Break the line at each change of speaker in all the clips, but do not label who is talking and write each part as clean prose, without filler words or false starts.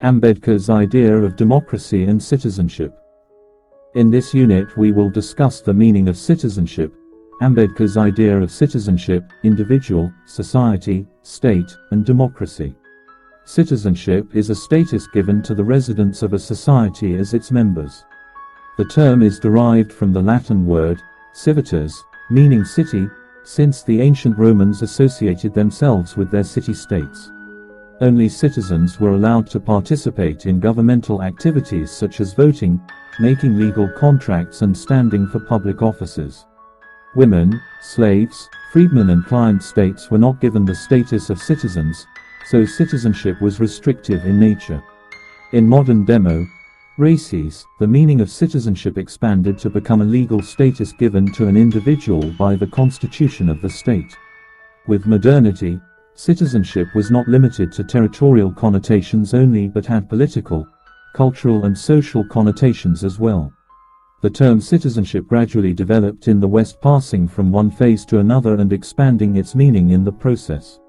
Ambedkar's idea of democracy and citizenship. In this unit we will discuss the meaning of citizenship, Ambedkar's idea of citizenship, individual, society, state, and democracy. Citizenship is a status given to the residents of a society as its members. The term is derived from the Latin word, civitas, meaning city, since the ancient Romans associated themselves with their city-states. Only citizens were allowed to participate in governmental activities such as voting, making legal contracts and standing for public offices. Women, slaves, freedmen and client states were not given the status of citizens, so citizenship was restrictive in nature. In modern democracies, the meaning of citizenship expanded to become a legal status given to an individual by the constitution of the state. With modernity, citizenship was not limited to territorial connotations only but had political, cultural and social connotations as well. The term citizenship gradually developed in the West, passing from one phase to another and expanding its meaning in the process.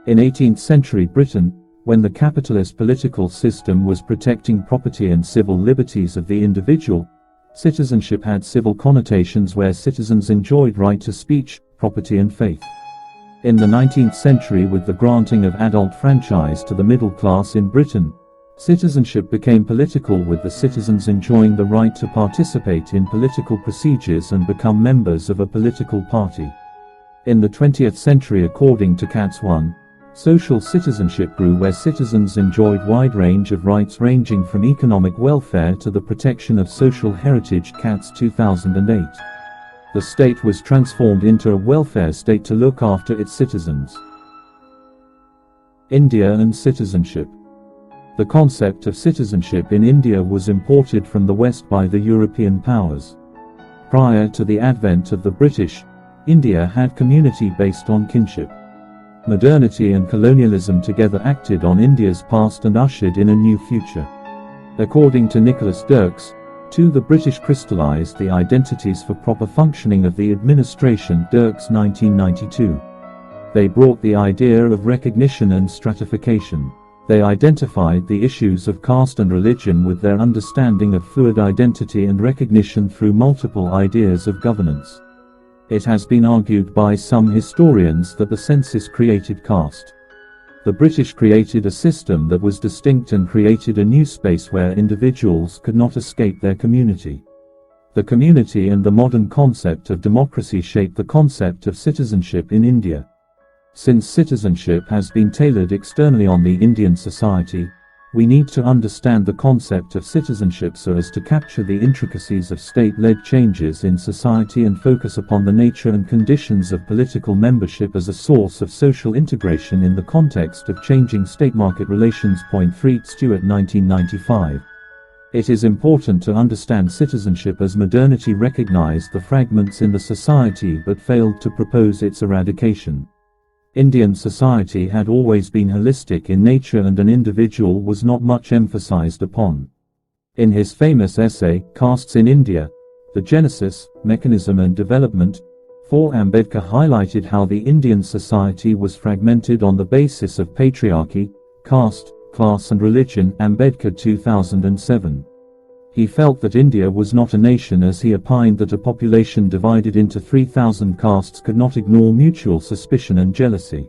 In 18th century Britain, when the capitalist political system was protecting property and civil liberties of the individual, citizenship had civil connotations where citizens enjoyed right to speech, property and faith. In the 19th century, with the granting of adult franchise to the middle class in Britain, citizenship became political, with the citizens enjoying the right to participate in political procedures and become members of a political party. In the 20th century, according to Katz 1, social citizenship grew where citizens enjoyed wide range of rights ranging from economic welfare to the protection of social heritage. Katz 2008. The state was transformed into a welfare state to look after its citizens. India and citizenship. The concept of citizenship in India was imported from the West by the European powers. Prior to the advent of the British, India had community based on kinship. Modernity and colonialism together acted on India's past and ushered in a new future. According to Nicholas Dirks, the British crystallized the identities for proper functioning of the administration. Dirks 1992. They brought the idea of recognition and stratification. They identified the issues of caste and religion with their understanding of fluid identity and recognition through multiple ideas of governance. It has been argued by some historians that the census created caste. The British created a system that was distinct and created a new space where individuals could not escape their community. The community and the modern concept of democracy shaped the concept of citizenship in India. Since citizenship has been tailored externally on the Indian society, we need to understand the concept of citizenship so as to capture the intricacies of state-led changes in society and focus upon the nature and conditions of political membership as a source of social integration in the context of changing state-market relations. Point 3. Stewart 1995. It is important to understand citizenship as modernity recognized the fragments in the society but failed to propose its eradication. Indian society had always been holistic in nature and an individual was not much emphasized upon. In his famous essay, Castes in India, The Genesis, Mechanism and Development, Ambedkar highlighted how the Indian society was fragmented on the basis of patriarchy, caste, class and religion. Ambedkar 2007. He felt that India was not a nation as he opined that a population divided into 3,000 castes could not ignore mutual suspicion and jealousy.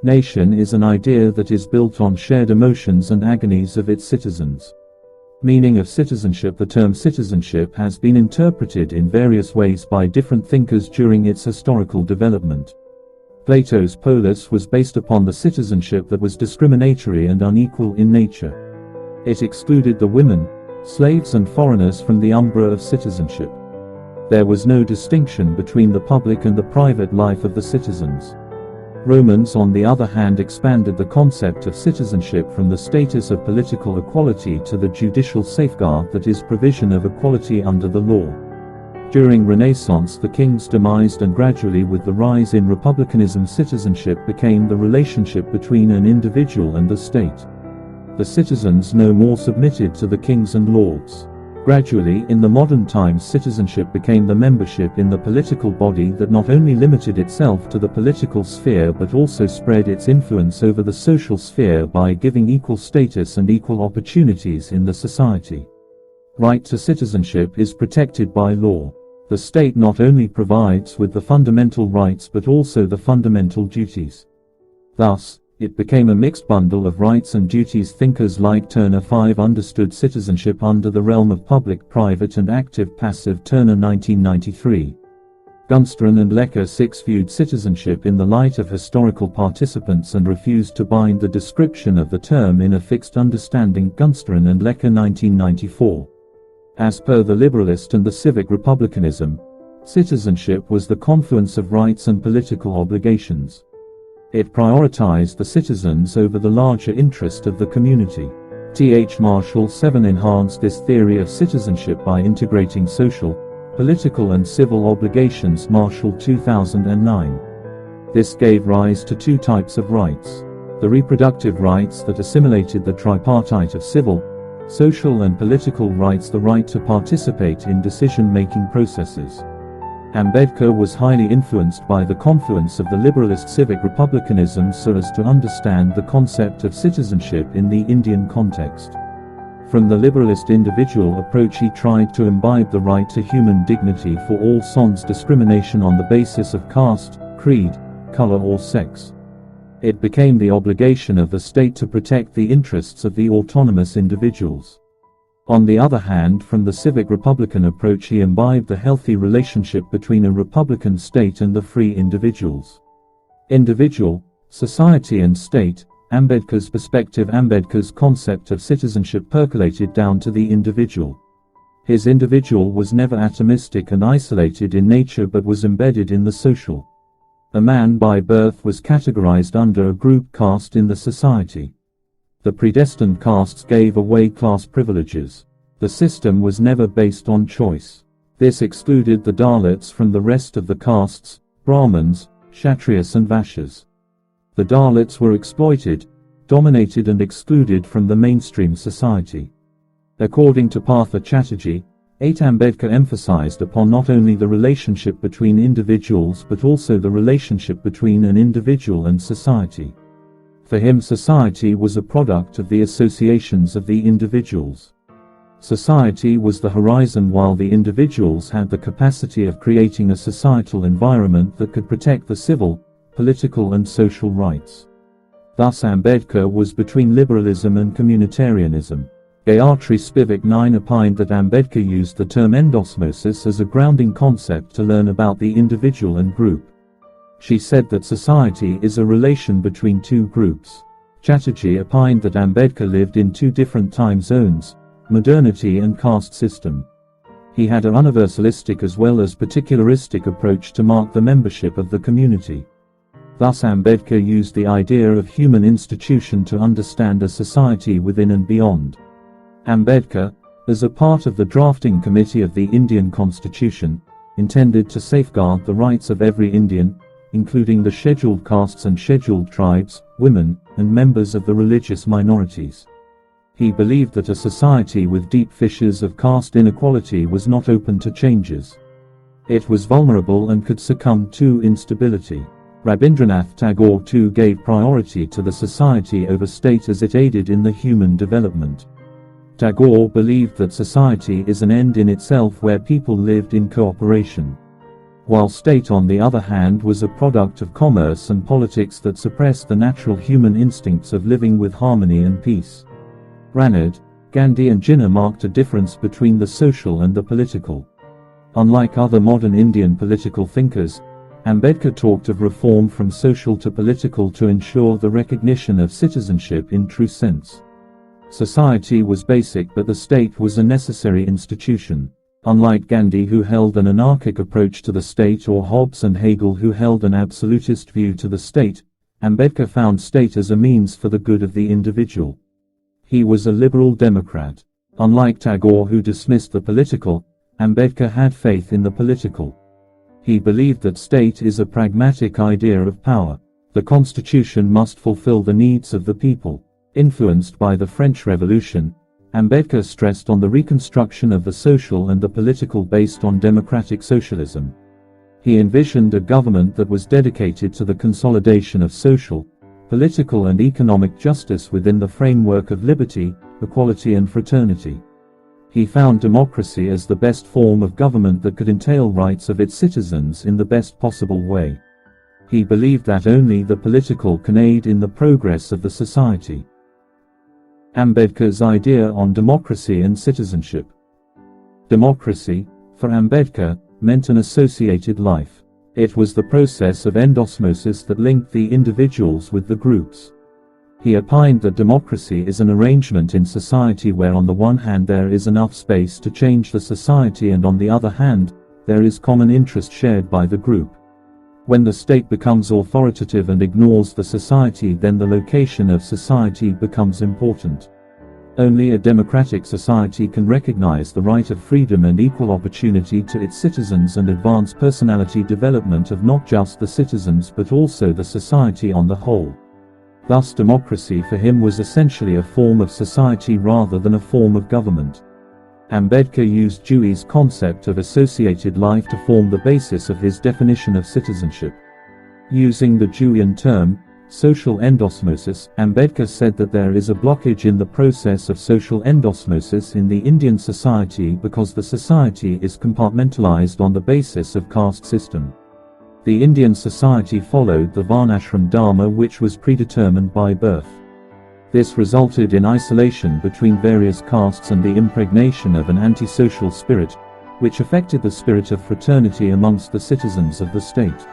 Nation is an idea that is built on shared emotions and agonies of its citizens. Meaning of citizenship. The term citizenship has been interpreted in various ways by different thinkers during its historical development. Plato's polis was based upon the citizenship that was discriminatory and unequal in nature. It excluded the women, slaves and foreigners from the umbra of citizenship. There was no distinction between the public and the private life of the citizens. Romans, on the other hand, expanded the concept of citizenship from the status of political equality to the judicial safeguard that is provision of equality under the law. During Renaissance, the kings demised and gradually with the rise in republicanism, citizenship became the relationship between an individual and the state. The citizens no more submitted to the kings and lords. Gradually, in the modern times, citizenship became the membership in the political body that not only limited itself to the political sphere but also spread its influence over the social sphere by giving equal status and equal opportunities in the society. Right to citizenship is protected by law. The state not only provides with the fundamental rights but also the fundamental duties. Thus, it became a mixed bundle of rights and duties. Thinkers like Turner 5 understood citizenship under the realm of public, private and active-passive. Turner 1993. Gunstran and Lecker 6 viewed citizenship in the light of historical participants and refused to bind the description of the term in a fixed understanding. Gunstran and Lecker 1994. As per the liberalist and the civic republicanism, citizenship was the confluence of rights and political obligations. It prioritized the citizens over the larger interest of the community. T.H. Marshall 7 enhanced this theory of citizenship by integrating social, political and civil obligations. Marshall 2009. This gave rise to two types of rights: the reproductive rights that assimilated the tripartite of civil, social and political rights, the right to participate in decision-making processes. Ambedkar was highly influenced by the confluence of the liberalist civic republicanism so as to understand the concept of citizenship in the Indian context. From the liberalist individual approach, he tried to imbibe the right to human dignity for all sans discrimination on the basis of caste, creed, color or sex. It became the obligation of the state to protect the interests of the autonomous individuals. On the other hand, from the civic republican approach, he imbibed the healthy relationship between a republican state and the free individuals. Individual, society and state. Ambedkar's perspective. Ambedkar's concept of citizenship percolated down to the individual. His individual was never atomistic and isolated in nature but was embedded in the social. A man by birth was categorized under a group caste in the society. The predestined castes gave away class privileges. The system was never based on choice. This excluded the Dalits from the rest of the castes, Brahmins, Kshatriyas and Vaishyas. The Dalits were exploited, dominated and excluded from the mainstream society. According to Partha Chatterjee, Ambedkar emphasized upon not only the relationship between individuals but also the relationship between an individual and society. For him, society was a product of the associations of the individuals. Society was the horizon while the individuals had the capacity of creating a societal environment that could protect the civil, political and social rights. Thus Ambedkar was between liberalism and communitarianism. Gayatri Spivak 9 opined that Ambedkar used the term endosmosis as a grounding concept to learn about the individual and group. She said that society is a relation between two groups. Chatterjee opined that Ambedkar lived in two different time zones, modernity and caste system. He had a universalistic as well as particularistic approach to mark the membership of the community. Thus Ambedkar used the idea of human institution to understand a society within and beyond. Ambedkar, as a part of the drafting committee of the Indian Constitution, intended to safeguard the rights of every Indian, including the scheduled castes and scheduled tribes, women, and members of the religious minorities. He believed that a society with deep fissures of caste inequality was not open to changes. It was vulnerable and could succumb to instability. Rabindranath Tagore too gave priority to the society over state as it aided in the human development. Tagore believed that society is an end in itself where people lived in cooperation, while state on the other hand was a product of commerce and politics that suppressed the natural human instincts of living with harmony and peace. Ranade, Gandhi and Jinnah marked a difference between the social and the political. Unlike other modern Indian political thinkers, Ambedkar talked of reform from social to political to ensure the recognition of citizenship in true sense. Society was basic but the state was a necessary institution. Unlike Gandhi, who held an anarchic approach to the state, or Hobbes and Hegel, who held an absolutist view to the state, Ambedkar found state as a means for the good of the individual. He was a liberal democrat. Unlike Tagore, who dismissed the political, Ambedkar had faith in the political. He believed that state is a pragmatic idea of power. The constitution must fulfill the needs of the people. Influenced by the French Revolution, Ambedkar stressed on the reconstruction of the social and the political based on democratic socialism. He envisioned a government that was dedicated to the consolidation of social, political and economic justice within the framework of liberty, equality and fraternity. He found democracy as the best form of government that could entail rights of its citizens in the best possible way. He believed that only the political can aid in the progress of the society. Ambedkar's idea on democracy and citizenship. Democracy, for Ambedkar, meant an associated life. It was the process of endosmosis that linked the individuals with the groups. He opined that democracy is an arrangement in society where on the one hand there is enough space to change the society and on the other hand, there is common interest shared by the group. When the state becomes authoritative and ignores the society, then the location of society becomes important. Only a democratic society can recognize the right of freedom and equal opportunity to its citizens and advance personality development of not just the citizens but also the society on the whole. Thus democracy for him was essentially a form of society rather than a form of government. Ambedkar used Dewey's concept of associated life to form the basis of his definition of citizenship. Using the Deweyan term, social endosmosis, Ambedkar said that there is a blockage in the process of social endosmosis in the Indian society because the society is compartmentalized on the basis of caste system. The Indian society followed the Varnashram Dharma, which was predetermined by birth. This resulted in isolation between various castes and the impregnation of an antisocial spirit, which affected the spirit of fraternity amongst the citizens of the state.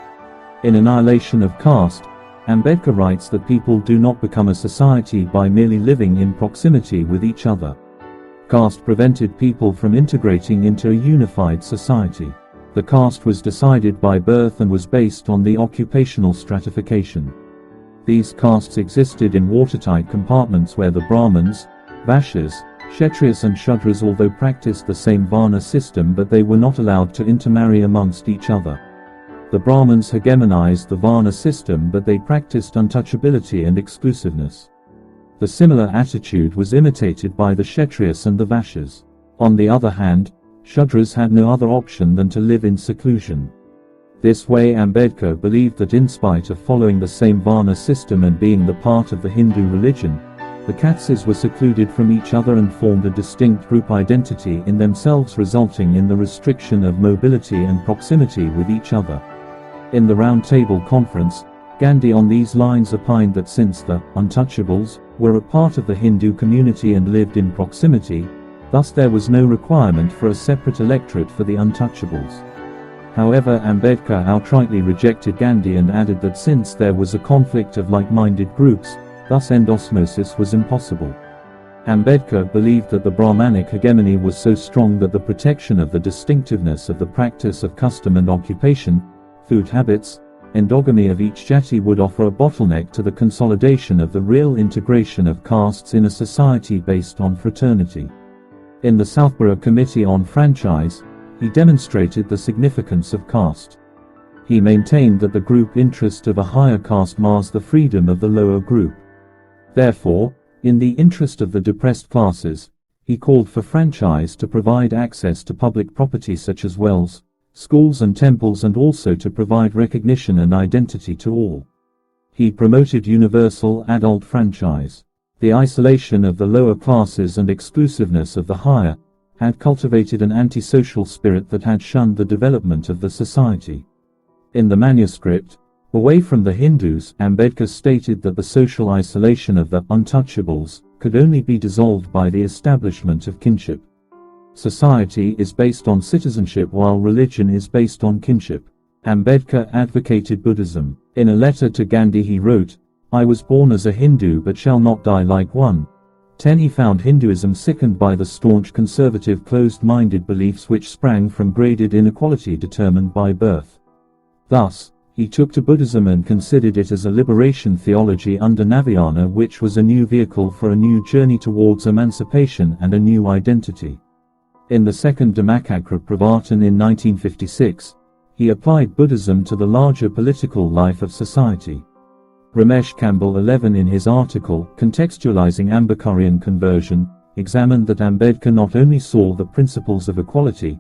In Annihilation of Caste, Ambedkar writes that people do not become a society by merely living in proximity with each other. Caste prevented people from integrating into a unified society. The caste was decided by birth and was based on the occupational stratification. These castes existed in watertight compartments where the Brahmins, Vaishyas, Kshatriyas and Shudras although practiced the same Varna system, but they were not allowed to intermarry amongst each other. The Brahmins hegemonized the Varna system, but they practiced untouchability and exclusiveness. The similar attitude was imitated by the Kshatriyas and the Vaishyas. On the other hand, Shudras had no other option than to live in seclusion. This way Ambedkar believed that in spite of following the same Varna system and being the part of the Hindu religion, the Khatsis were secluded from each other and formed a distinct group identity in themselves, resulting in the restriction of mobility and proximity with each other. In the Round Table Conference, Gandhi on these lines opined that since the untouchables were a part of the Hindu community and lived in proximity, thus there was no requirement for a separate electorate for the untouchables. However, Ambedkar outrightly rejected Gandhi and added that since there was a conflict of like-minded groups, thus endosmosis was impossible. Ambedkar believed that the Brahmanic hegemony was so strong that the protection of the distinctiveness of the practice of custom and occupation, food habits, endogamy of each jati would offer a bottleneck to the consolidation of the real integration of castes in a society based on fraternity. In the Southborough Committee on Franchise, he demonstrated the significance of caste. He maintained that the group interest of a higher caste mars the freedom of the lower group. Therefore, in the interest of the depressed classes, he called for franchise to provide access to public property such as wells, schools and temples, and also to provide recognition and identity to all. He promoted universal adult franchise. The isolation of the lower classes and exclusiveness of the higher had cultivated an antisocial spirit that had shunned the development of the society. In the manuscript, Away from the Hindus, Ambedkar stated that the social isolation of the untouchables could only be dissolved by the establishment of kinship. Society is based on citizenship while religion is based on kinship. Ambedkar advocated Buddhism. In a letter to Gandhi he wrote, "I was born as a Hindu but shall not die like one." 10. He found Hinduism sickened by the staunch conservative closed-minded beliefs which sprang from graded inequality determined by birth. Thus, he took to Buddhism and considered it as a liberation theology under Navayana, which was a new vehicle for a new journey towards emancipation and a new identity. In the second Dhammacakra Pravartan in 1956, he applied Buddhism to the larger political life of society. Ramesh Campbell 11 in his article, Contextualizing Ambedkarian Conversion, examined that Ambedkar not only saw the principles of equality,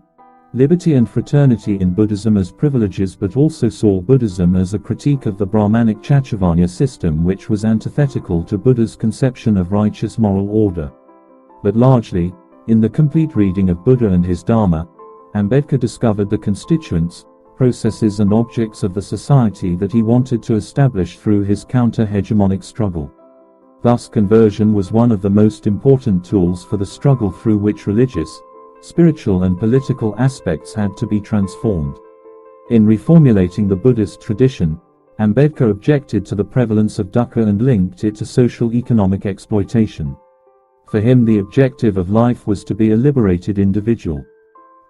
liberty and fraternity in Buddhism as privileges but also saw Buddhism as a critique of the Brahmanic Chaturvarnya system, which was antithetical to Buddha's conception of righteous moral order. But largely, in the complete reading of Buddha and his Dharma, Ambedkar discovered the constituents, processes and objects of the society that he wanted to establish through his counter-hegemonic struggle. Thus conversion was one of the most important tools for the struggle through which religious, spiritual and political aspects had to be transformed. In reformulating the Buddhist tradition, Ambedkar objected to the prevalence of dukkha and linked it to social-economic exploitation. For him, the objective of life was to be a liberated individual.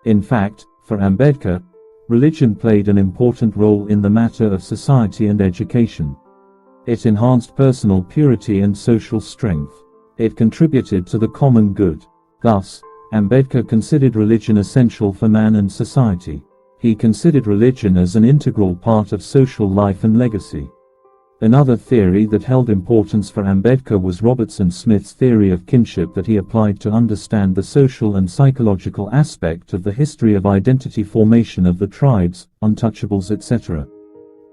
In fact, for Ambedkar, religion played an important role in the matter of society and education. It enhanced personal purity and social strength. It contributed to the common good. Thus, Ambedkar considered religion essential for man and society. He considered religion as an integral part of social life and legacy. Another theory that held importance for Ambedkar was Robertson Smith's theory of kinship that he applied to understand the social and psychological aspect of the history of identity formation of the tribes, untouchables, etc.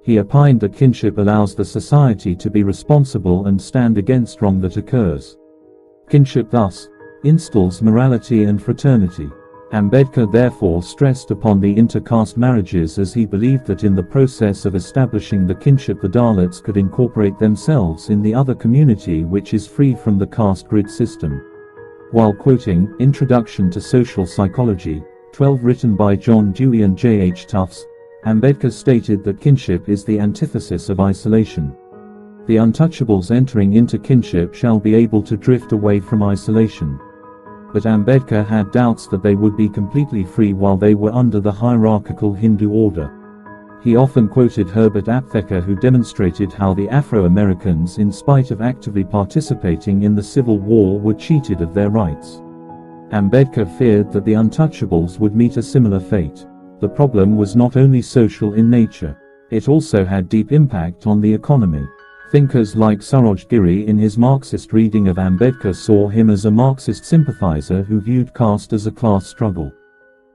He opined that kinship allows the society to be responsible and stand against wrong that occurs. Kinship thus instills morality and fraternity. Ambedkar therefore stressed upon the inter-caste marriages, as he believed that in the process of establishing the kinship the Dalits could incorporate themselves in the other community which is free from the caste grid system. While quoting Introduction to Social Psychology, 12 written by John Dewey and J. H. Tufts, Ambedkar stated that kinship is the antithesis of isolation. The untouchables entering into kinship shall be able to drift away from isolation. But Ambedkar had doubts that they would be completely free while they were under the hierarchical Hindu order. He often quoted Herbert Aptheker, who demonstrated how the Afro-Americans, in spite of actively participating in the Civil War, were cheated of their rights. Ambedkar feared that the untouchables would meet a similar fate. The problem was not only social in nature, it also had deep impact on the economy. Thinkers like Suraj Giri in his Marxist reading of Ambedkar saw him as a Marxist sympathizer who viewed caste as a class struggle.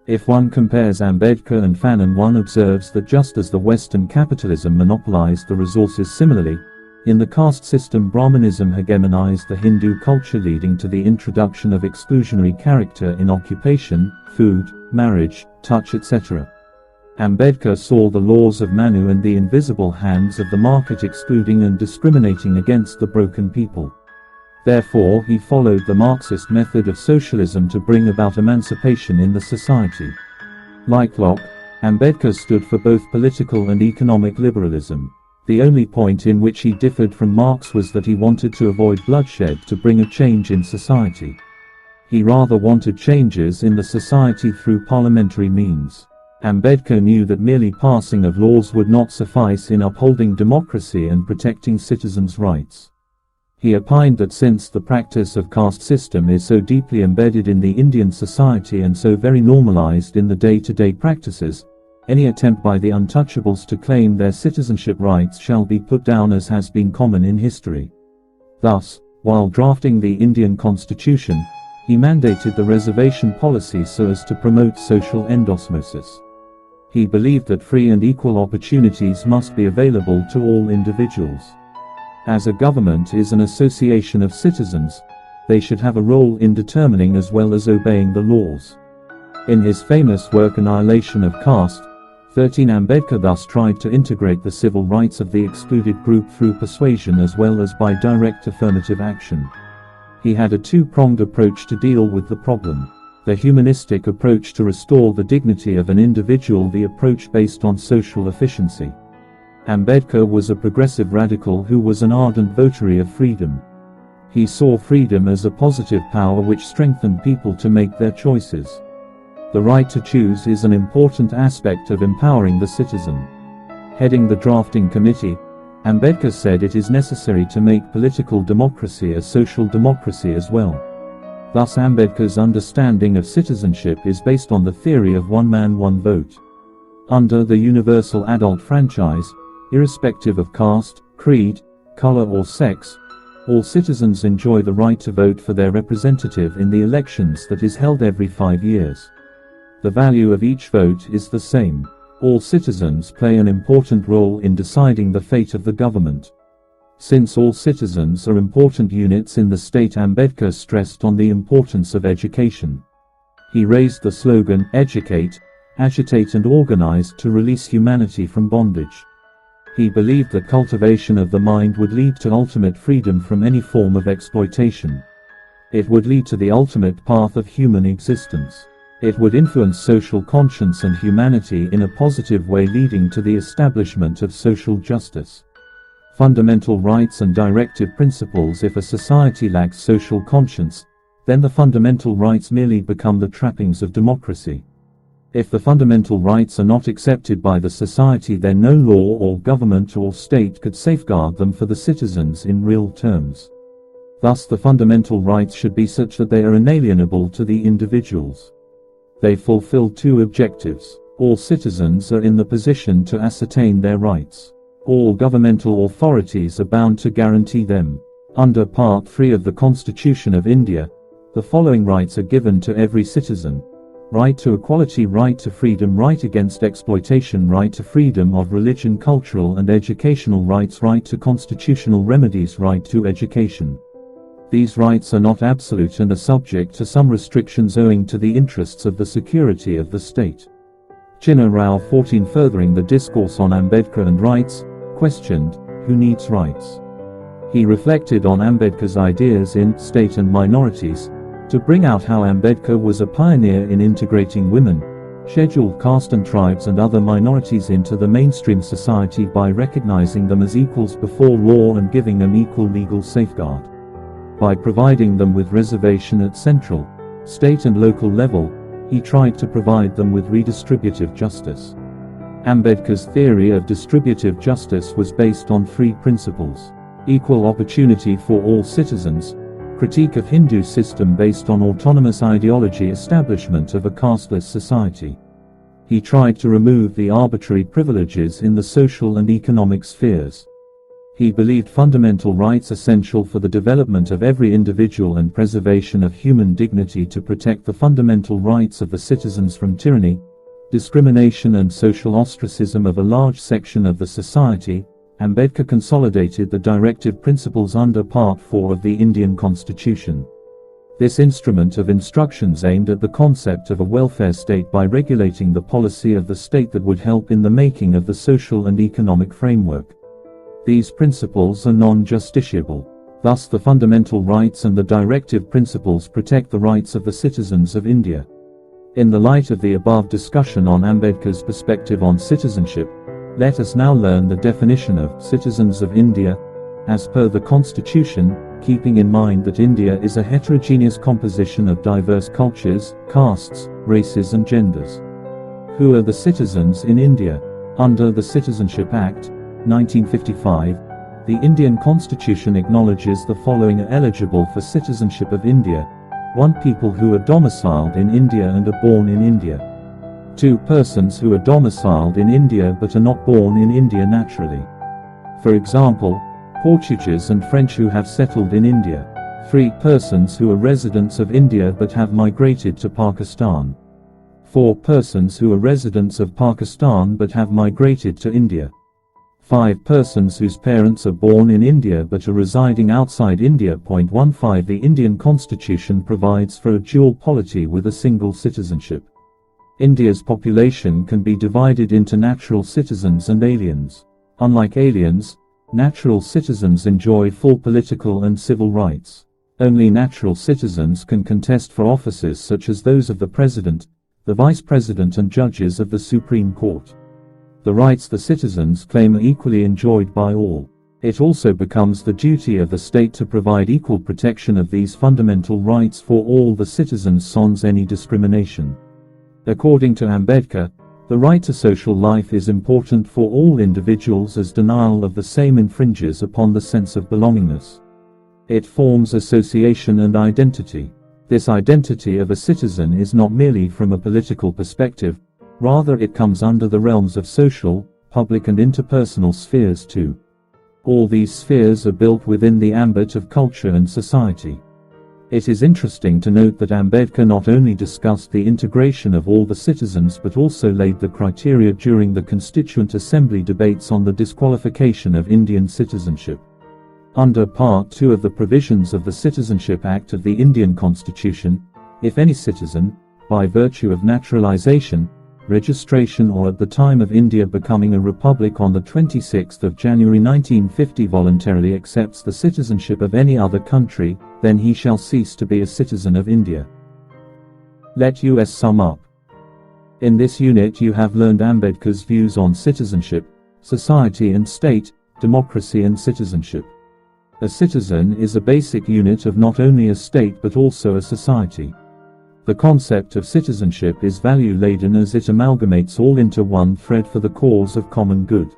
If one compares Ambedkar and Fanon, one observes that just as the Western capitalism monopolized the resources, similarly, in the caste system Brahmanism hegemonized the Hindu culture, leading to the introduction of exclusionary character in occupation, food, marriage, touch, etc. Ambedkar saw the laws of Manu and the invisible hands of the market excluding and discriminating against the broken people. Therefore, he followed the Marxist method of socialism to bring about emancipation in the society. Like Locke, Ambedkar stood for both political and economic liberalism. The only point in which he differed from Marx was that he wanted to avoid bloodshed to bring a change in society. He rather wanted changes in the society through parliamentary means. Ambedkar knew that merely passing of laws would not suffice in upholding democracy and protecting citizens' rights. He opined that since the practice of caste system is so deeply embedded in the Indian society and so very normalized in the day-to-day practices, any attempt by the untouchables to claim their citizenship rights shall be put down, as has been common in history. Thus, while drafting the Indian constitution, he mandated the reservation policy so as to promote social endosmosis. He believed that free and equal opportunities must be available to all individuals. As a government is an association of citizens, they should have a role in determining as well as obeying the laws. In his famous work Annihilation of Caste, 13, Ambedkar thus tried to integrate the civil rights of the excluded group through persuasion as well as by direct affirmative action. He had a two-pronged approach to deal with the problem. The humanistic approach to restore the dignity of an individual, the approach based on social efficiency. Ambedkar was a progressive radical who was an ardent votary of freedom. He saw freedom as a positive power which strengthened people to make their choices. The right to choose is an important aspect of empowering the citizen. Heading the drafting committee, Ambedkar said it is necessary to make political democracy a social democracy as well. Thus Ambedkar's understanding of citizenship is based on the theory of one man, one vote. Under the universal adult franchise, irrespective of caste, creed, color or sex, All citizens enjoy the right to vote for their representative in the elections that is held every 5 years. The value of each vote is the same. All citizens play an important role in deciding the fate of the government. Since all citizens are important units in the state, Ambedkar stressed on the importance of education. He raised the slogan, "Educate, agitate and organize to release humanity from bondage." He believed that cultivation of the mind would lead to ultimate freedom from any form of exploitation. It would lead to the ultimate path of human existence. It would influence social conscience and humanity in a positive way, leading to the establishment of social justice. Fundamental rights and directive principles. If a society lacks social conscience, then the fundamental rights merely become the trappings of democracy. If the fundamental rights are not accepted by the society, then no law or government or state could safeguard them for the citizens in real terms. Thus the fundamental rights should be such that they are inalienable to the individuals. They fulfill two objectives. All citizens are in the position to ascertain their rights. All governmental authorities are bound to guarantee them. Under Part 3 of the Constitution of India, the following rights are given to every citizen: right to equality, right to freedom, right against exploitation, right to freedom of religion, cultural and educational rights, right to constitutional remedies, right to education. These rights are not absolute and are subject to some restrictions owing to the interests of the security of the state. Chinna Rao 14. Furthering the discourse on Ambedkar and rights, questioned, "Who needs rights?" He reflected on Ambedkar's ideas in State and Minorities, to bring out how Ambedkar was a pioneer in integrating women, scheduled caste and tribes and other minorities into the mainstream society by recognizing them as equals before law and giving them equal legal safeguard. By providing them with reservation at central, state and local level, he tried to provide them with redistributive justice. Ambedkar's theory of distributive justice was based on three principles: equal opportunity for all citizens, critique of Hindu system based on autonomous ideology, establishment of a casteless society. He tried to remove the arbitrary privileges in the social and economic spheres. He believed fundamental rights essential for the development of every individual and preservation of human dignity to protect the fundamental rights of the citizens from tyranny, discrimination and social ostracism of a large section of the society. Ambedkar consolidated the directive principles under Part 4 of the Indian Constitution. This instrument of instructions aimed at the concept of a welfare state by regulating the policy of the state that would help in the making of the social and economic framework. These principles are non-justiciable. Thus the fundamental rights and the directive principles protect the rights of the citizens of India. In the light of the above discussion on Ambedkar's perspective on citizenship, let us now learn the definition of citizens of India, as per the Constitution, keeping in mind that India is a heterogeneous composition of diverse cultures, castes, races and genders. Who are the citizens in India? Under the Citizenship Act, 1955, the Indian Constitution acknowledges the following are eligible for citizenship of India: 1. People who are domiciled in India and are born in India. 2. Persons who are domiciled in India but are not born in India naturally. For example, Portuguese and French who have settled in India. 3. Persons who are residents of India but have migrated to Pakistan. 4. Persons who are residents of Pakistan but have migrated to India. 5. Persons whose parents are born in India but are residing outside India. 15. The Indian Constitution provides for a dual polity with a single citizenship. India's population can be divided into natural citizens and aliens. Unlike aliens, natural citizens enjoy full political and civil rights. Only natural citizens can contest for offices such as those of the President, the Vice President and judges of the Supreme Court. The rights the citizens claim are equally enjoyed by all. It also becomes the duty of the state to provide equal protection of these fundamental rights for all the citizens sans any discrimination. According to Ambedkar, the right to social life is important for all individuals as denial of the same infringes upon the sense of belongingness. It forms association and identity. This identity of a citizen is not merely from a political perspective, rather it comes under the realms of social, public and interpersonal spheres too. All these spheres are built within the ambit of culture and society. It is interesting to note that Ambedkar not only discussed the integration of all the citizens but also laid the criteria during the Constituent Assembly debates on the disqualification of Indian citizenship. Under Part 2 of the provisions of the Citizenship Act of the Indian Constitution, if any citizen, by virtue of naturalization, registration or at the time of India becoming a republic on the 26th of January 1950 voluntarily accepts the citizenship of any other country, then he shall cease to be a citizen of India. Let us sum up. In this unit you have learned Ambedkar's views on citizenship, society and state, democracy and citizenship. A citizen is a basic unit of not only a state but also a society. The concept of citizenship is value-laden as it amalgamates all into one thread for the cause of common good.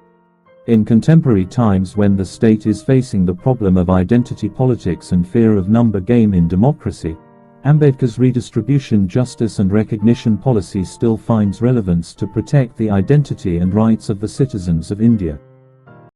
In contemporary times when the state is facing the problem of identity politics and fear of number game in democracy, Ambedkar's redistribution, justice and recognition policy still finds relevance to protect the identity and rights of the citizens of India.